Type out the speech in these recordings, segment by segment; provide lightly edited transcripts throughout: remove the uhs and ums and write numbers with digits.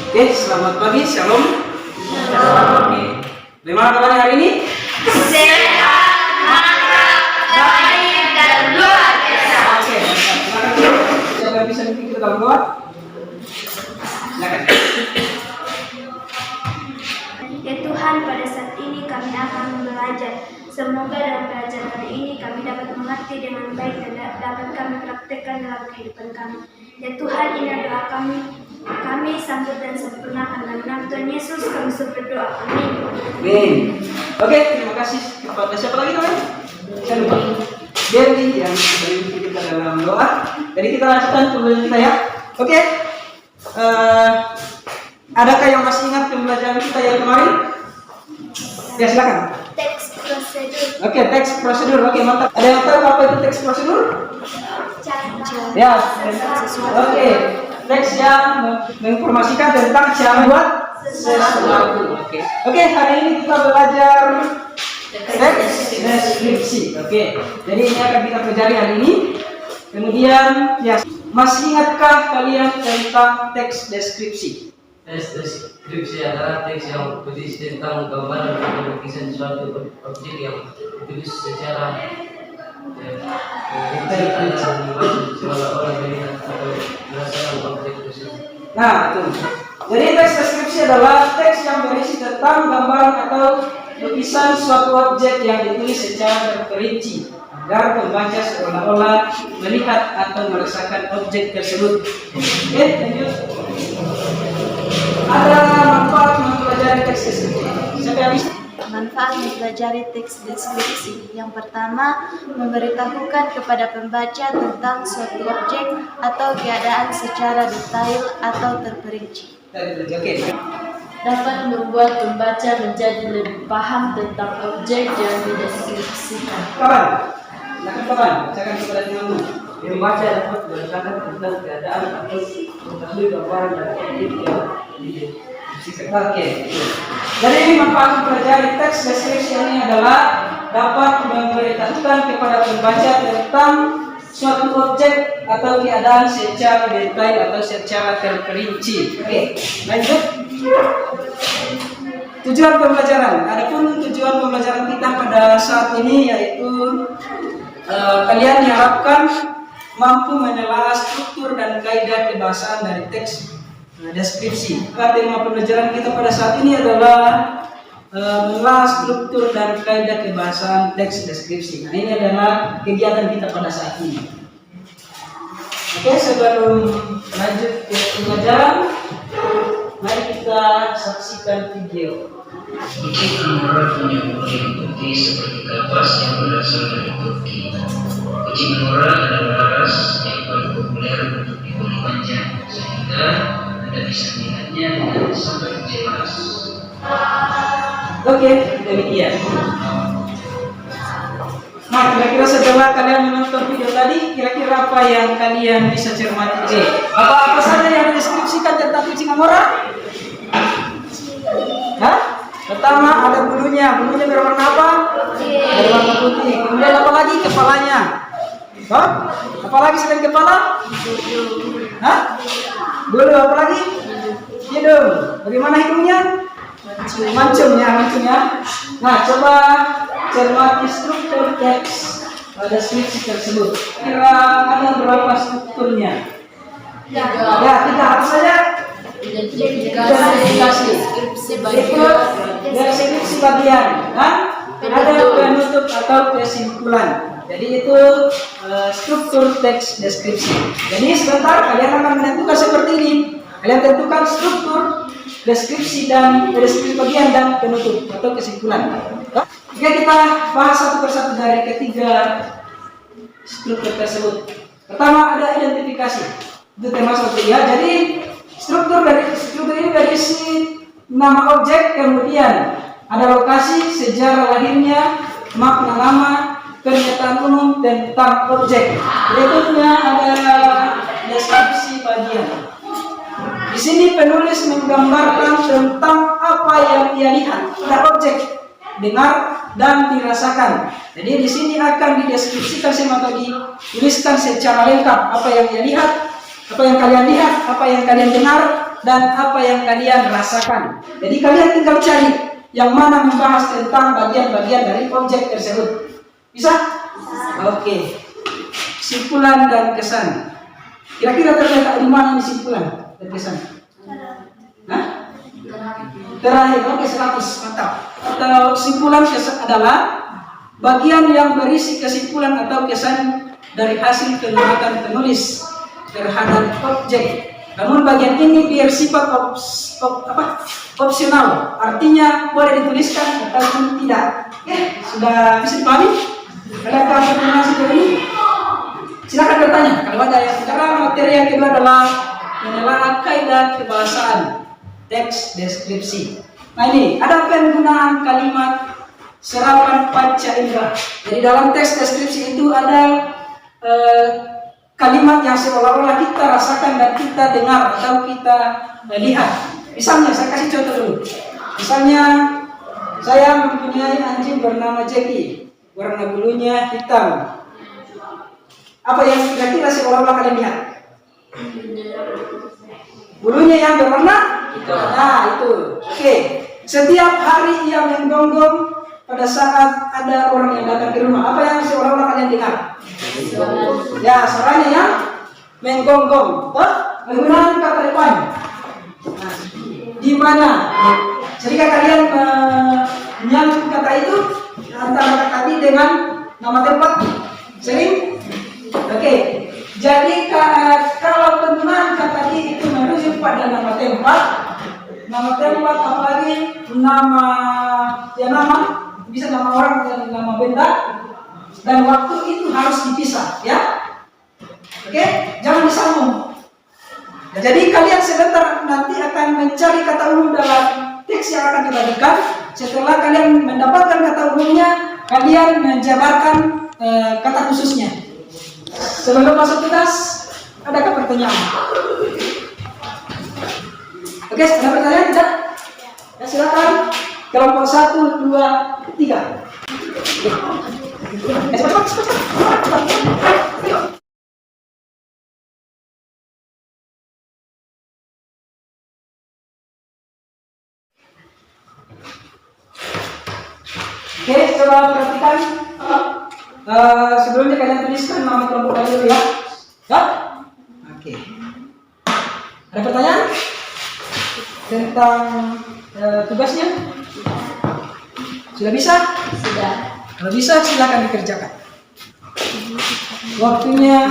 Oke, selamat pagi, shalom. Oke, bagaimana kabarnya hari ini? Sehat, mantap, baik, dan luar biasa. Oke, silakan dulu. Siapa yang bisa memimpin kita dalam doa? Silakan. Ya Tuhan, pada saat ini kami akan belajar. Semoga dalam pelajaran hari ini kami dapat mengerti dengan baik dan dapat kami praktekkan dalam kehidupan kami. Ya Tuhan, ini doa kami. Kami sambut dan sempurnakan dalam nama Tuhan Yesus kami berdoa. Amin. Amin. Oke, terima kasih kepada siapa lagi namanya? Saya lupa. Dewi yang sudah memimpin kita dalam doa. Jadi kita lanjutkan pembelajaran kita ya. Oke. Adakah yang masih ingat pembelajaran kita yang kemarin? Ya, silakan. Teks prosedur. Oke, teks prosedur. Oke, mantap. Ada yang tahu apa itu teks prosedur? Ya. Oke. Teks yang menginformasikan tentang cara buat sesuatu. Oke, hari ini kita belajar teks deskripsi. Oke. Jadi ini akan kita pelajari hari ini. Kemudian, ya, masih ingatkah kalian tentang teks deskripsi? Teks deskripsi adalah teks yang berisi tentang gambaran atau lukisan suatu objek yang ditulis secara rinci dan seolah-olah melihat atau merasakan objek tersebut. Nah, itu. Jadi teks deskripsi adalah teks yang berisi tentang gambaran atau lukisan suatu objek yang ditulis secara terperinci agar pembaca seolah-olah melihat atau merasakan objek tersebut. Oke, lanjut. Ada manfaat mempelajari teks deskripsi. Siapa yang bisa? Manfaat mempelajari teks deskripsi. Yang pertama, memberitahukan kepada pembaca tentang suatu objek atau keadaan secara detail atau terperinci. Oke. Dapat membuat pembaca menjadi lebih paham tentang objek yang dideskripsikan. Kapan? Silakan kapan? Bacakan kepada temanmu. Pembaca dapat merasakan tentang keadaan atau mengetahui gambaran dan objek yang dideskripsikan. Oke. Jadi manfaat mempelajari teks deskripsi ini adalah dapat memberitahukan kepada pembaca tentang suatu objek atau keadaan secara detail atau secara terperinci. Oke, lanjut. Tujuan pembelajaran. Adapun tujuan pembelajaran kita pada saat ini yaitu kalian diharapkan mampu menelaah struktur dan kaidah kebahasaan dari teks deskripsi. Tema pembelajaran kita pada saat ini adalah menelaah struktur dan kaidah kebahasaan teks deskripsi. Nah, ini adalah kegiatan kita pada saat ini. Oke, sebelum lanjut ke pembelajaran, mari kita saksikan video. Bukit Menora punya bulu yang putih seperti kapas yang berasal dari Turki. Kucing Menora adalah ras yang paling populer untuk dibeli panjang, sehingga Anda bisa melihatnya dengan sangat jelas. Oke, demikian. Nah, kira-kira setelah kalian menonton video tadi, kira-kira apa yang kalian bisa cermati? Apa saja yang dideskripsikan tentang kucing Angora? Hah? Pertama ada bulunya berwarna apa? Berwarna putih. Kemudian apa lagi? Kepalanya. Hah? Apa lagi selain kepala? Hah? Bulu apa lagi? Hidung. Bagaimana hidungnya? Mancung ya. Nah, coba cermati struktur teks deskripsi tersebut. Kira ada berapa strukturnya? Ya, kita apa saja? Identifikasi. Deskripsi bagian. Ada penutup atau kesimpulan. Jadi itu struktur teks deskripsi. Jadi sebentar kalian akan menentukan seperti ini. Kalian tentukan struktur deskripsi dan deskripsi bagian dan penutup atau kesimpulan. Jika kita bahas satu persatu dari ketiga struktur tersebut. Pertama ada identifikasi. Itu termasuk ya. Jadi struktur ini berisi nama objek, kemudian ada lokasi, sejarah lahirnya, makna nama, pernyataan umum tentang objek. Berikutnya ada deskripsi bagian. Di sini penulis menggambarkan tentang apa yang ia lihat pada objek, dengar, dan dirasakan. Jadi di sini akan dideskripsikan atau dituliskan secara lengkap apa yang ia lihat, apa yang kalian lihat, apa yang kalian dengar, dan apa yang kalian rasakan. Jadi kalian tinggal cari yang mana membahas tentang bagian-bagian dari objek tersebut. Bisa? Oke. Kesimpulan dan kesan. Kira-kira terletak di mana kesimpulan dan kesan? Hah? Terakhir, oke 100, mantap. Atau kesimpulan kesan adalah bagian yang berisi kesimpulan atau kesan dari hasil pengamatan penulis terhadap objek. Namun bagian ini bersifat opsional, artinya boleh dituliskan ataupun tidak. Oke, sudah bisa dipahami? Adakah pertanyaan seperti ini? Silakan bertanya. Kalau ada yang sekarang, materi yang kedua adalah menelaah kaidah kebahasaan teks deskripsi. Nah ini ada penggunaan kalimat serapan panca indera. Jadi dalam teks deskripsi itu ada kalimat yang seolah-olah kita rasakan dan kita dengar atau kita lihat. Misalnya saya kasih contoh dulu. Misalnya saya mempunyai anjing bernama Jackie, warna bulunya hitam. Apa yang kira-kira seolah-olah kalian lihat? Bulunya yang berwarna hitam. Nah itu. Oke. Setiap hari ia menggonggong pada saat ada orang yang datang ke rumah. Apa yang seolah-olah kalian dengar? Ya, suaranya yang menggonggong. Penggunaan kata depan. Nah, di mana? Jika kalian menyambung kata itu antara kata tadi dengan nama tempat, sering? Oke. Jadi kalau penggunaan kata tadi itu merujuk pada nama tempat apalagi nama bisa nama orang dan nama benda, dan waktu itu harus dipisah, ya. Oke, jangan disambung. Nah, jadi kalian sebentar nanti akan mencari kata umum dalam teks yang akan dibagikan. Setelah kalian mendapatkan kata umumnya, kalian menjabarkan kata khususnya. Sebelum masuk tugas, adakah pertanyaan? Oke, ada pertanyaan tidak? Ya silakan. Kelompok 1, 2, 3. Cepat. Oke, coba perhatikan. Sebelumnya kalian tuliskan nama kelompok kalian dulu ya. Ya? Oke. Ada pertanyaan tentang tugasnya? Sudah bisa? Sudah. Kalau bisa silakan dikerjakan. Waktunya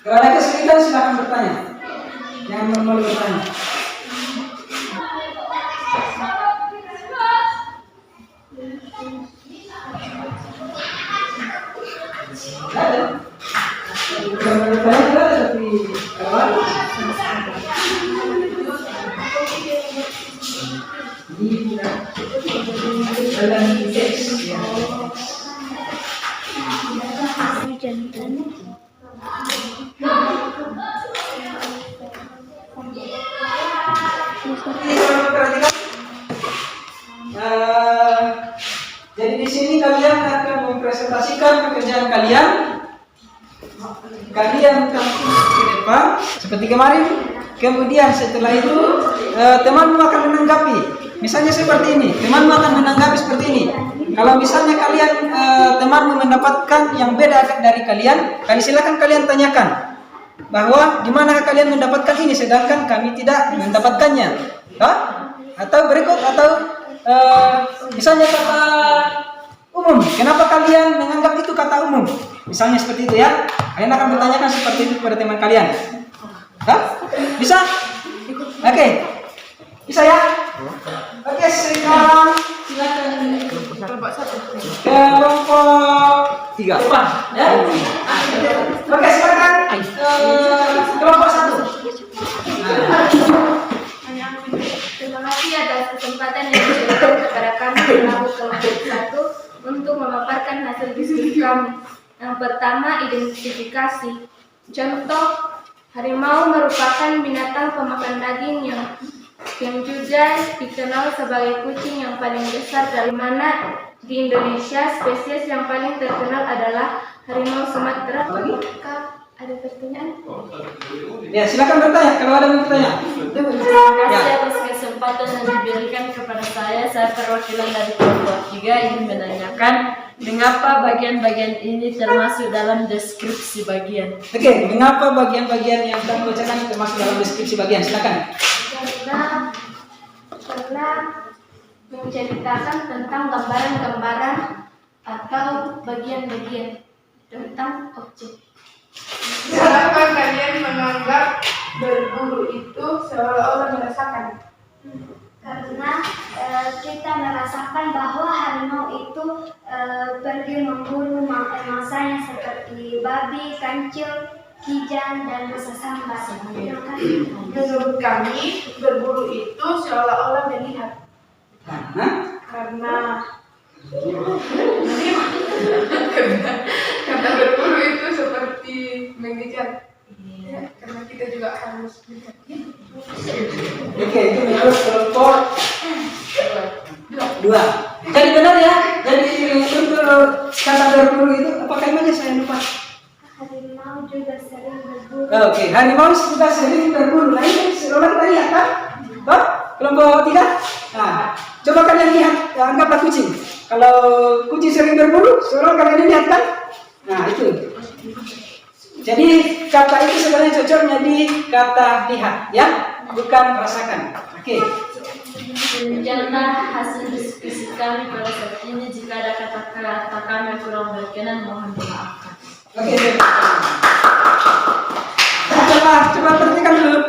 kalau ada kesulitan silakan bertanya. Jangan malu bertanya. Ada. Kalau bertanya tidak ada tapi kawan. Dalam teks ya. Jadi di sini kalian akan mempresentasikan pekerjaan kalian. Kalian tampil ke depan seperti kemarin. Kemudian setelah itu temanmu akan menanggapi. Misalnya seperti ini, temanmu akan menanggapi seperti ini. Kalau misalnya kalian temanmu mendapatkan yang beda dari kalian, silakan kalian tanyakan bahwa di mana kalian mendapatkan ini sedangkan kami tidak mendapatkannya. Atau berikut misalnya kata umum. Kenapa kalian menganggap itu kata umum? Misalnya seperti itu ya. Kalian akan bertanyakan seperti itu kepada teman kalian. Bisa? Oke. Bisa ya? Oke, sekarang silakan kelompok 3 depan ya. Oke, silakan kelompok 1. Terima kasih atas kesempatan yang diberikan kepada kami selaku kelompok 1 untuk memaparkan hasil diskusi kami. Yang pertama, identifikasi. Contoh, harimau merupakan binatang pemakan daging yang juga dikenal sebagai kucing yang paling besar, dari mana di Indonesia spesies yang paling terkenal adalah harimau Sumatera. Apakah ada pertanyaan? Ya, silakan bertanya kalau ada yang bertanya. Terima kasih atas kesempatan yang diberikan kepada saya. Saya perwakilan dari kelompok 3 ingin menanyakan mengapa bagian-bagian ini termasuk dalam deskripsi bagian. Oke, mengapa bagian-bagian yang kita bacakan termasuk dalam deskripsi bagian? Silakan. Karena menceritakan tentang gambaran-gambaran atau bagian-bagian tentang objek. Kenapa kalian menganggap berburu itu seolah-olah merasakan? Karena kita merasakan bahwa harimau itu pergi memburu mangsanya seperti babi, kancil, kijang, dan masa sambar. Menurut kami, berburu itu seolah-olah melihat. Hah? Karena berburu itu seperti mengejar. Ya, karena kita juga harus melihat. Oke, itu menurut kelompok 2. Jadi benar ya. Jadi untuk kata berburu itu apa kalimatnya saya lupa. Harimau juga sering berburu. Oke, harimau juga sering berburu. Nah ini seolah kita lihat kan? Toh? Kelompok 3. Nah, coba kalian lihat, anggaplah kucing. Kalau kucing sering berburu, seolah kalian lihat kan? Nah itu. Jadi kata itu sebenarnya cocoknya di kata lihat, ya, bukan rasakan. Oke. Demikianlah hasil diskusi kami pada saat ini. Jika ada kata-kata kami yang kurang berkenan, mohon dimaafkan. Oke. Coba perhatikan dulu.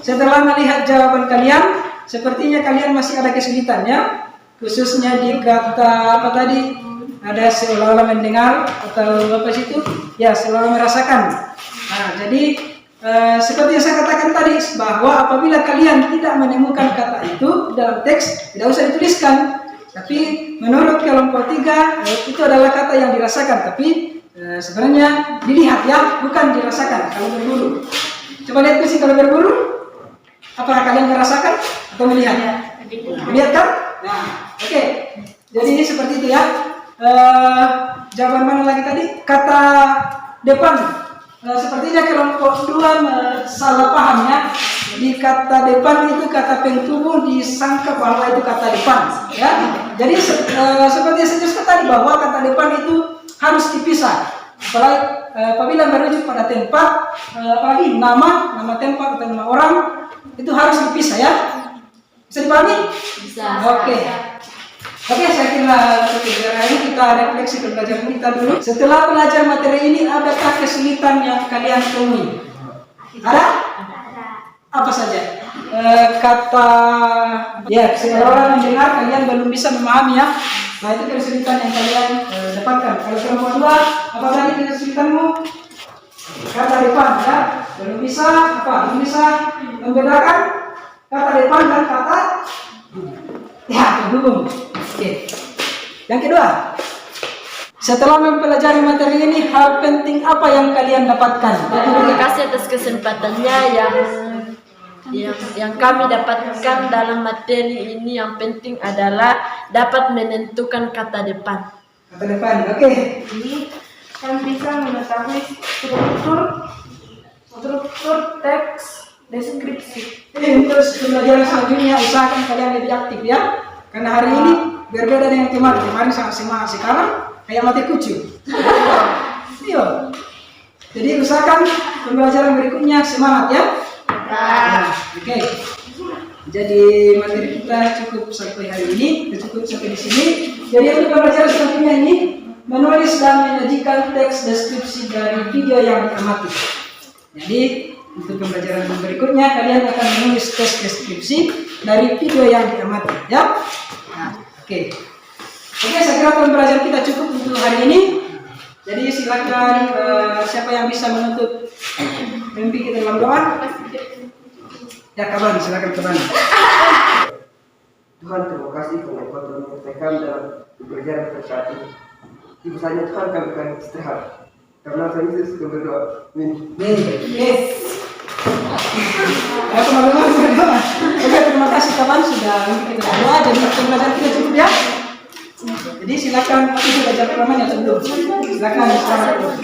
Setelah melihat jawaban kalian, sepertinya kalian masih ada kesulitan ya, khususnya di kata apa tadi? Ada seolah-olah mendengar atau apa situ? Ya, seolah-olah merasakan. Nah, jadi seperti yang saya katakan tadi, bahwa apabila kalian tidak menemukan kata itu dalam teks, tidak usah dituliskan. Tapi menurut kelompok 3 itu adalah kata yang dirasakan, tapi sebenarnya dilihat ya, bukan dirasakan kalau berburu. Coba lihat kucing kalau berburu, apakah kalian merasakan atau melihat? Melihat kan? Nah, oke. Jadi ini seperti itu ya. Jawaban mana lagi tadi? Kata depan. Sepertinya kelompok 2 salah paham ya. Di kata depan itu kata penghubung disangka bahwa itu kata depan ya. Jadi seperti yang saya jelaskan tadi, bahwa kata depan itu harus dipisah. Apabila merujuk pada tempat, apalagi nama tempat atau nama orang, itu harus dipisah ya. Bisa dipahami? Bisa. Oke, saya kira pembelajaran ini kita refleksi pembelajaran kita dulu. Setelah belajar materi ini, adakah kesulitan yang kalian temui? Ada? Apa saja? Kata ya, seorang mendengar kalian belum bisa memahami ya. Nah, itu kesulitan yang kalian dapatkan. Kalau kelompok 2, apa tadi kesulitanmu? Kata depan ya, belum bisa membedakan kata depan dan kata ya penghubung. Oke. Yang kedua, setelah mempelajari materi ini, hal penting apa yang kalian dapatkan? Terima kasih atas kesempatannya yang kami dapatkan dalam materi ini. Yang penting adalah dapat menentukan kata depan. Kata depan, oke. Ini kan bisa mengetahui struktur teks deskripsi. Untuk pembelajaran selanjutnya usahakan kalian lebih aktif ya. Karena hari ini berbeda dengan kemarin. Kemarin sangat semangat, sekarang kayak mati kucing. Iya. Jadi usahakan pembelajaran berikutnya semangat ya. Oke. Jadi materi kita cukup sampai hari ini, cukup sampai di sini. Jadi untuk pembelajaran selanjutnya ini menulis dan menyajikan teks deskripsi dari video yang diamati. Jadi untuk pembelajaran berikutnya kalian akan menulis teks deskripsi dari video yang diamati, ya. Nah, oke, saya kira pembelajaran kita cukup untuk hari ini. Jadi silakan siapa yang bisa menutup mimpi kita dalam doa? Ya, kawan, silakan kawan. Tuhan, terima kasih karena Kau telah menyertai kami dalam pembelajaran pada saat ini. Di besarnya Tuhan, kami akan istirahat. Karena saya itu suka berdoa. Amin. Nih, oke. Ayo teman-teman berdoa. Oke, terima kasih teman sudah kita berdoa. Jadi pembelajaran kita cukup ya. Jadi silakan kita belajar pertama yang sebelum. Silakan selamat.